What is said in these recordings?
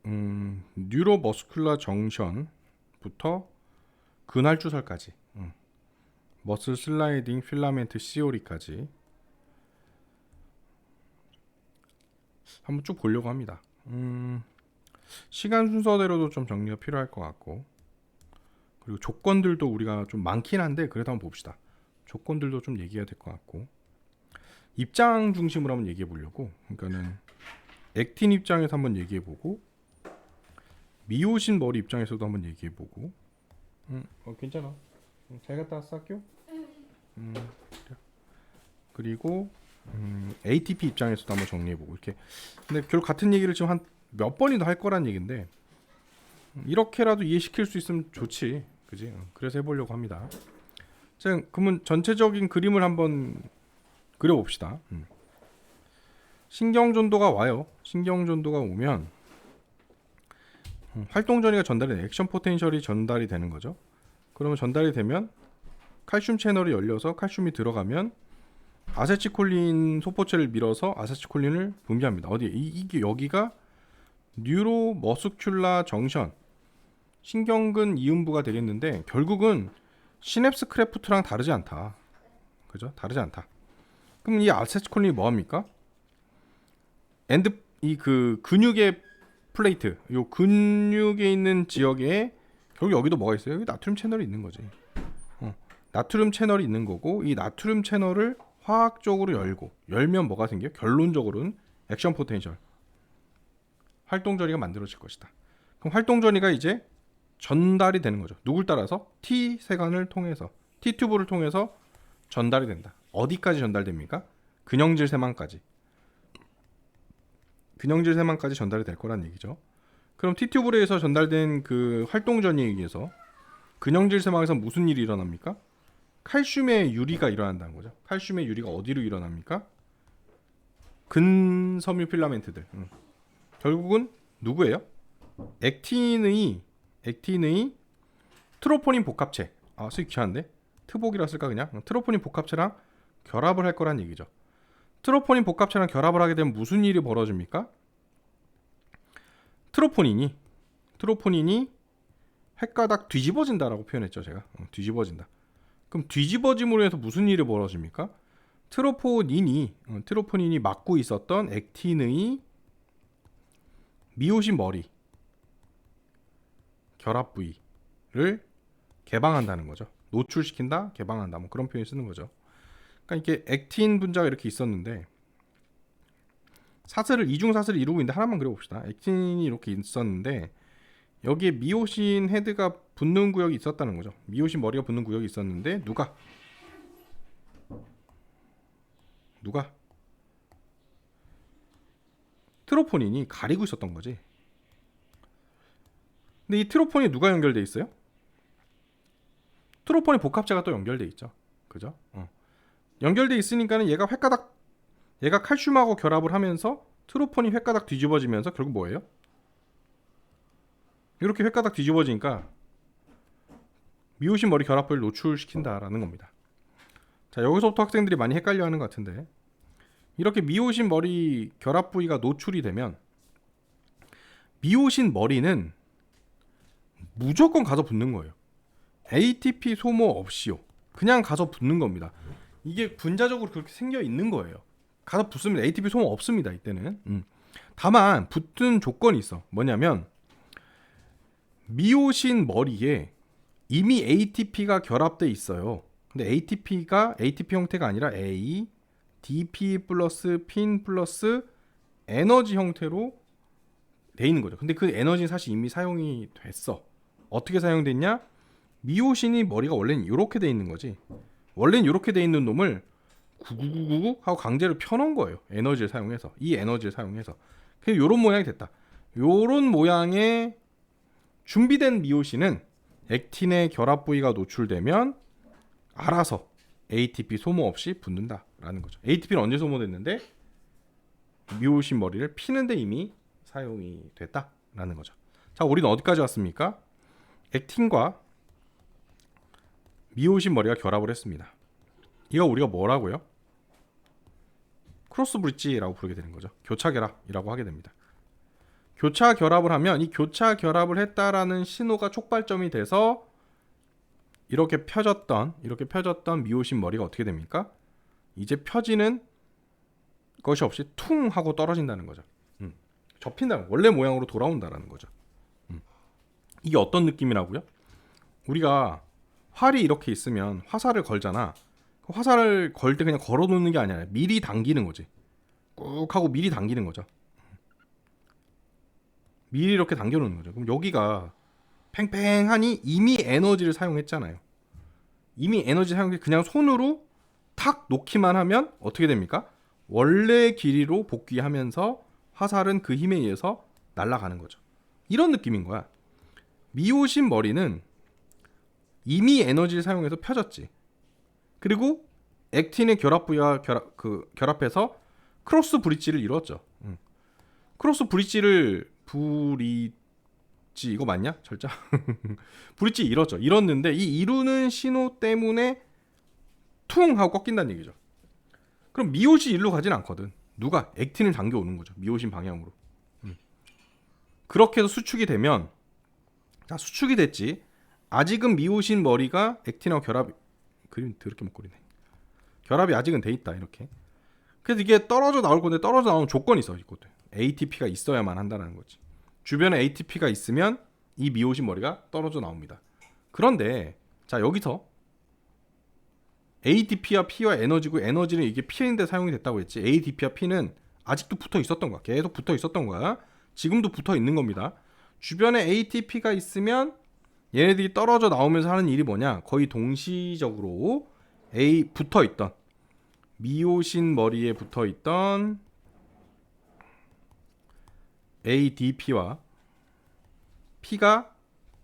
뉴로머스큘라 정션부터 근활주설까지, 머슬 슬라이딩 필라멘트 시오리까지 한번 쭉 보려고 합니다. 시간 순서대로도 좀 정리가 필요할 것 같고, 그리고 조건들도 우리가 좀 많긴 한데 그래도 한번 봅시다. 조건들도 좀 얘기해야 될 것 같고, 입장 중심으로 한번 얘기해 보려고. 그러니까는 액틴 입장에서 한번 얘기해 보고, 미오신 머리 입장에서도 한번 얘기해 보고. 괜찮아. 잘 갔다 왔어 학교? 그래. 그리고 ATP 입장에서도 한번 정리해 보고 이렇게. 근데 결국 같은 얘기를 지금 한 몇 번이나 할 거란 얘긴데, 이렇게라도 이해시킬 수 있으면 좋지, 그지? 그래서 해보려고 합니다. 자, 그러면 전체적인 그림을 한번 그려봅시다. 신경전도가 와요. 신경전도가 오면 활동전이가 전달이 돼. 액션 포텐셜이 전달이 되는 거죠. 그러면 전달이 되면 칼슘 채널이 열려서 칼슘이 들어가면 아세틸콜린 소포체를 밀어서 아세틸콜린을 분비합니다. 어디에? 이게 여기가 뉴로머스큘라 정션, 신경근 이음부가 되겠는데, 결국은 시냅스 크래프트랑 다르지 않다. 그죠? 다르지 않다. 그럼 이 아세틸콜린이 뭐 합니까? 이 그 근육의 플레이트, 요 근육에 있는 지역에 결국 여기도 뭐가 있어요? 여기 나트륨 채널이 있는 거지. 나트륨 채널이 있는 거고, 이 나트륨 채널을 화학적으로 열면 뭐가 생겨? 결론적으로는 액션 포텐셜, 활동전이가 만들어질 것이다. 그럼 활동전이가 이제 전달이 되는 거죠. 누굴 따라서? T 세관을 통해서, T 튜브를 통해서 전달이 된다. 어디까지 전달됩니까? 근형질 세망까지. 근형질 세망까지 전달이 될 거란 얘기죠. 그럼 T 튜브로 해서 전달된 그 활동전이에 의해서 근형질 세망에서 무슨 일이 일어납니까? 칼슘의 유리가 일어난다는 거죠. 칼슘의 유리가 어디로 일어납니까? 근섬유 필라멘트들. 결국은 누구예요? 액틴의 트로포닌 복합체. 쓰기 귀한데? 트복이라 쓸까 그냥? 트로포닌 복합체랑 결합을 할 거란 얘기죠. 트로포닌 복합체랑 결합을 하게 되면 무슨 일이 벌어집니까? 트로포닌이 헷가닥 뒤집어진다라고 표현했죠, 제가. 뒤집어진다. 그럼 뒤집어짐으로 해서 무슨 일이 벌어집니까? 트로포닌이 막고 있었던 액틴의 미오신 머리 결합 부위를 개방한다는 거죠. 노출시킨다, 개방한다, 뭐 그런 표현 쓰는 거죠. 그러니까 이게 액틴 분자가 이렇게 있었는데, 이중 사슬을 이루고 있는데, 하나만 그려봅시다. 액틴이 이렇게 있었는데 여기에 미오신 헤드가 붙는 구역이 있었다는 거죠. 미오신 머리가 붙는 구역이 있었는데 누가 트로포닌이 가리고 있었던 거지. 근데 이 트로포닌이 누가 연결돼 있어요? 트로포닌 복합체가 또 연결돼 있죠. 그죠? 연결돼 있으니까는 얘가 칼슘하고 결합을 하면서 트로포닌이 획가닥 뒤집어지면서 결국 뭐예요? 이렇게 획가닥 뒤집어지니까 미오신 머리 결합부를 노출시킨다라는 겁니다. 자, 여기서부터 학생들이 많이 헷갈려하는 것 같은데, 이렇게 미오신 머리 결합 부위가 노출이 되면 미오신 머리는 무조건 가서 붙는 거예요. ATP 소모 없이요. 그냥 가서 붙는 겁니다. 이게 분자적으로 그렇게 생겨 있는 거예요. 가서 붙으면 ATP 소모 없습니다, 이때는. 다만 붙은 조건이 있어. 뭐냐면 미오신 머리에 이미 ATP가 결합돼 있어요. 근데 ATP 형태가 아니라 A, DP 플러스 핀 플러스 에너지 형태로 돼 있는 거죠. 근데 그 에너지는 사실 이미 사용이 됐어. 어떻게 사용됐냐? 미오신이 머리가 원래는 이렇게 돼 있는 거지. 원래는 이렇게 돼 있는 놈을 구구구구 하고 강제로 펴놓은 거예요. 에너지를 사용해서. 그래서 이런 모양이 됐다. 이런 모양의 준비된 미오신은 액틴의 결합 부위가 노출되면 알아서 ATP 소모 없이 붙는다라는 거죠. ATP는 언제 소모됐는데? 미오신 머리를 피는데 이미 사용이 됐다라는 거죠. 자, 우리는 어디까지 왔습니까? 액틴과 미오신 머리가 결합을 했습니다. 이거 우리가 뭐라고요? 크로스 브릿지라고 부르게 되는 거죠. 교차 결합이라고 하게 됩니다. 교차 결합을 하면 이 교차 결합을 했다라는 신호가 촉발점이 돼서 이렇게 펴졌던 미오신 머리가 어떻게 됩니까? 이제 펴지는 것이 없이 퉁 하고 떨어진다는 거죠. 접힌다, 원래 모양으로 돌아온다라는 거죠. 이게 어떤 느낌이라고요? 우리가 활이 이렇게 있으면 화살을 걸잖아. 화살을 걸 때 그냥 걸어 놓는 게 아니라 미리 당기는 거지. 꾹 하고 미리 당기는 거죠. 미리 이렇게 당겨 놓는 거죠. 그럼 여기가 팽팽하니 이미 에너지를 사용했잖아요. 이미 에너지 사용해 그냥 손으로 탁 놓기만 하면 어떻게 됩니까? 원래 길이로 복귀하면서 화살은 그 힘에 의해서 날아가는 거죠. 이런 느낌인 거야. 미오신 머리는 이미 에너지를 사용해서 펴졌지. 그리고 액틴의 결합 부위와 결합해서 크로스 브릿지를 이루었죠. 크로스 브릿지 이거 맞냐? 절자. 브릿지 이뤘죠. 이뤘는데 이 이루는 신호 때문에 퉁 하고 꺾인다는 얘기죠. 그럼 미오시 일로 가진 않거든. 누가? 액틴을 당겨 오는 거죠. 미오신 방향으로. 그렇게 해서 수축이 되면, 자, 수축이 됐지. 아직은 미오신 머리가 액틴하고 그림 더럽게 못 그리네. 결합이 아직은 돼 있다, 이렇게. 그래서 이게 떨어져 나올 건데 떨어져 나오는 조건이 있어. 이것도 ATP가 있어야만 한다는 거지. 주변에 ATP가 있으면 이 미오신 머리가 떨어져 나옵니다. 그런데 자, 여기서 ATP와 P와 에너지고, 에너지는 이게 P인데 사용이 됐다고 했지. ATP와 P는 아직도 붙어 있었던 거야. 계속 붙어 있었던 거야. 지금도 붙어 있는 겁니다. 주변에 ATP가 있으면 얘네들이 떨어져 나오면서 하는 일이 뭐냐? 거의 동시적으로 붙어 있던 미오신 머리에 붙어 있던 ADP와 P가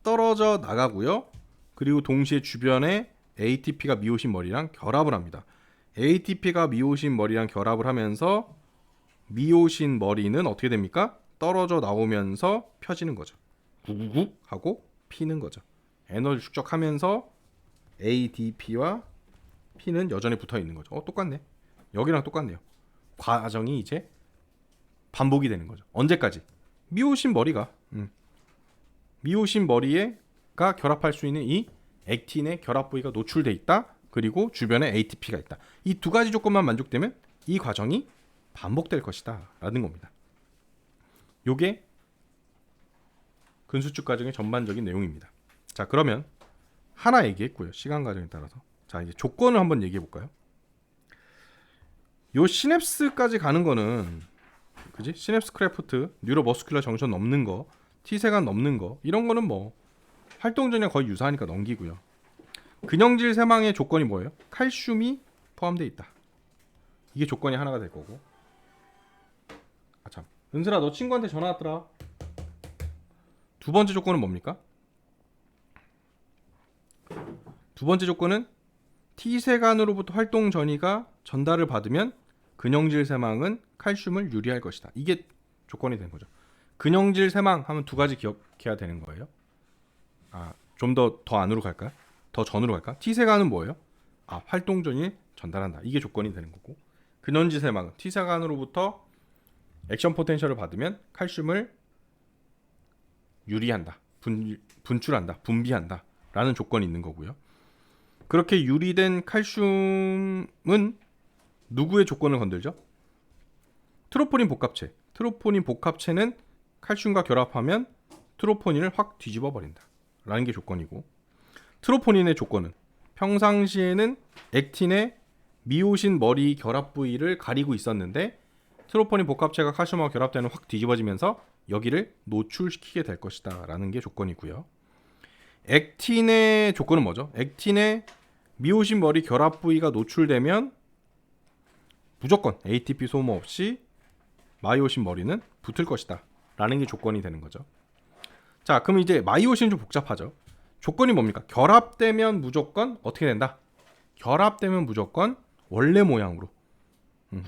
떨어져 나가고요. 그리고 동시에 주변에 ATP가 미오신 머리랑 결합을 합니다. ATP가 미오신 머리랑 결합을 하면서 미오신 머리는 어떻게 됩니까? 떨어져 나오면서 펴지는 거죠. 구구구 하고 피는 거죠. 에너지 축적하면서 ADP와 P는 여전히 붙어 있는 거죠. 똑같네. 여기랑 똑같네요. 과정이 이제 반복이 되는 거죠. 언제까지? 미오신 머리가 결합할 수 있는 이 액틴의 결합 부위가 노출돼 있다. 그리고 주변에 ATP가 있다. 이 두 가지 조건만 만족되면 이 과정이 반복될 것이다 라는 겁니다. 요게 근수축 과정의 전반적인 내용입니다. 자, 그러면 하나 얘기했고요. 시간 과정에 따라서. 자, 이제 조건을 한번 얘기해 볼까요? 요 시냅스까지 가는 거는, 그지? 시냅스 크래프트, 뉴로머스큘러 정션 넘는 거, T세간 넘는 거, 이런 거는 뭐 활동 전이랑 거의 유사하니까 넘기고요. 근형질 세망의 조건이 뭐예요? 칼슘이 포함되어 있다. 이게 조건이 하나가 될 거고. 아, 참. 은슬아, 너 친구한테 전화 왔더라. 두 번째 조건은 뭡니까? 두 번째 조건은 T세간으로부터 활동 전이가 전달을 받으면 근형질 세망은 칼슘을 유리할 것이다. 이게 조건이 되는 거죠. 근형질 세망 하면 두 가지 기억해야 되는 거예요. 좀 더 안으로 갈까요? 더 전으로 갈까? T세간은 뭐예요? 활동 전이 전달한다. 이게 조건이 되는 거고. 근형질 세망은 T세간으로부터 액션 포텐셜을 받으면 칼슘을 유리한다. 분출한다. 분비한다. 라는 조건이 있는 거고요. 그렇게 유리된 칼슘은 누구의 조건을 건들죠? 트로포닌 복합체. 트로포닌 복합체는 칼슘과 결합하면 트로포닌을 확 뒤집어 버린다 라는 게 조건이고, 트로포닌의 조건은 평상시에는 액틴의 미오신 머리 결합 부위를 가리고 있었는데 트로포닌 복합체가 칼슘하고 결합되면 확 뒤집어지면서 여기를 노출시키게 될 것이다 라는 게 조건이고요. 액틴의 조건은 뭐죠? 액틴의 미오신 머리 결합 부위가 노출되면 무조건 ATP 소모 없이 마이오신 머리는 붙을 것이다 라는 게 조건이 되는 거죠. 자, 그럼 이제 마이오신은 좀 복잡하죠. 조건이 뭡니까? 결합되면 무조건 어떻게 된다? 결합되면 무조건 원래 모양으로,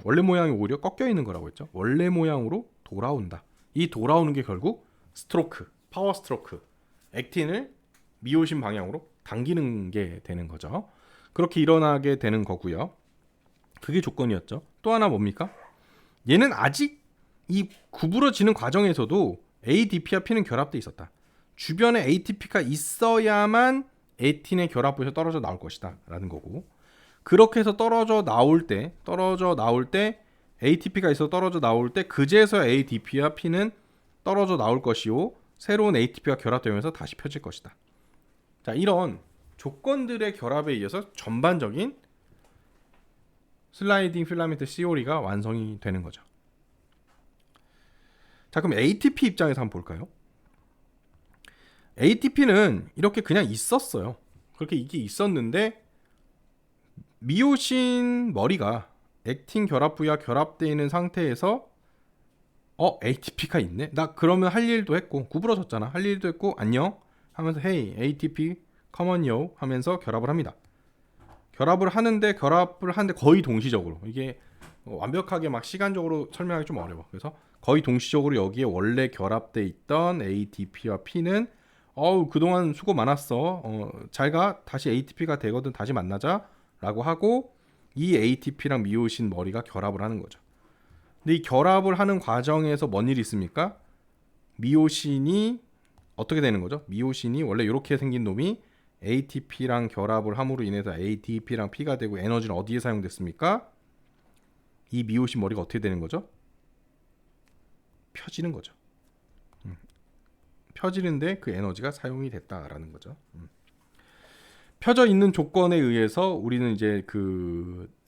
원래 모양이 오히려 꺾여 있는 거라고 했죠. 원래 모양으로 돌아온다. 이 돌아오는 게 결국 스트로크, 파워 스트로크, 액틴을 미오신 방향으로 당기는 게 되는 거죠. 그렇게 일어나게 되는 거고요. 그게 조건이었죠. 또 하나 뭡니까? 얘는 아직 이 구부러지는 과정에서도 ADP와 P는 결합돼 있었다. 주변에 ATP가 있어야만 에틴의 결합부에서 떨어져 나올 것이다 라는 거고, 그렇게 해서 떨어져 나올 때 ATP가 있어 떨어져 나올 때 그제서 ADP와 P는 떨어져 나올 것이요 새로운 ATP와 결합되면서 다시 펴질 것이다. 자, 이런 조건들의 결합에 의해서 전반적인 슬라이딩 필라멘트 시오리가 완성이 되는 거죠. 자, 그럼 ATP 입장에서 한번 볼까요? ATP는 이렇게 그냥 있었어요. 그렇게 이게 있었는데 미오신 머리가 액틴 결합부와 결합되어 있는 상태에서 ATP가 있네? 나 그러면 할 일도 했고 구부러졌잖아. 할 일도 했고 안녕 하면서 Hey ATP come on yo 하면서 결합을 합니다. 결합을 하는데 거의 동시적으로, 이게 완벽하게 막 시간적으로 설명하기 좀 어려워. 그래서 거의 동시적으로 여기에 원래 결합돼 있던 ATP와 P는 그동안 수고 많았어. 잘가. 다시 ATP가 되거든. 다시 만나자. 라고 하고 이 ATP랑 미오신 머리가 결합을 하는 거죠. 근데 이 결합을 하는 과정에서 뭔 일이 있습니까? 미오신이 어떻게 되는 거죠? 미오신이 원래 이렇게 생긴 놈이 ATP랑 결합을 함으로 인해서 ADP랑 P가 되고 에너지는 어디에 사용됐습니까? 이 미오신 머리가 어떻게 되는 거죠? 펴지는 거죠. 펴지는데 그 에너지가 사용이 됐다라는 거죠. 펴져 있는 조건에 의해서 우리는 이제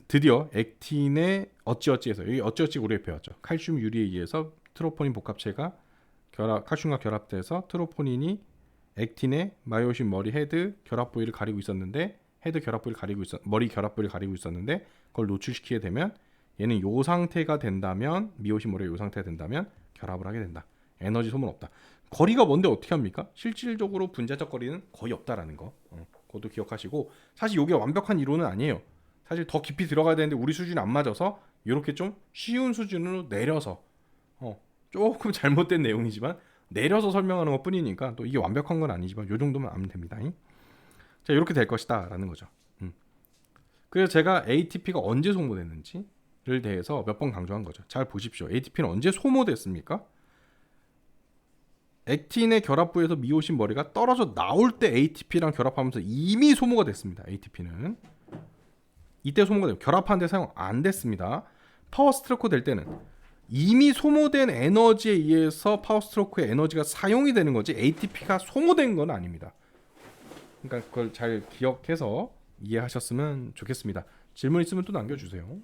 드디어 액틴의 어찌어찌에서, 여기 어찌어찌 우리가 배웠죠. 칼슘 유리에 의해서 트로포닌 복합체가 칼슘과 결합돼서 트로포닌이 액틴의 마이오신 머리 헤드 결합 부위를 가리고 있었는데, 머리 결합 부위를 가리고 있었는데 그걸 노출시키게 되면 얘는 요 상태가 된다면, 미오신 머리가 요 상태가 된다면 결합을 하게 된다. 에너지 소모 없다. 거리가 뭔데 어떻게 합니까? 실질적으로 분자적 거리는 거의 없다라는 거. 그것도 기억하시고, 사실 이게 완벽한 이론은 아니에요. 사실 더 깊이 들어가야 되는데 우리 수준이 안 맞아서 이렇게 좀 쉬운 수준으로 내려서 조금 잘못된 내용이지만 내려서 설명하는 것 뿐이니까, 또 이게 완벽한 건 아니지만 요 정도만 알면 됩니다. 자, 이렇게 될 것이다 라는 거죠. 그래서 제가 ATP가 언제 소모됐는지를 대해서 몇 번 강조한 거죠. 잘 보십시오. ATP는 언제 소모됐습니까? 액틴의 결합부에서 미오신 머리가 떨어져 나올 때 ATP랑 결합하면서 이미 소모가 됐습니다. ATP는 이때 소모가 되고 결합하는데 사용 안 됐습니다. 파워 스트로크 될 때는 이미 소모된 에너지에 의해서 파워 스트로크의 에너지가 사용이 되는 거지 ATP가 소모된 건 아닙니다. 그러니까 그걸 잘 기억해서 이해하셨으면 좋겠습니다. 질문 있으면 또 남겨주세요.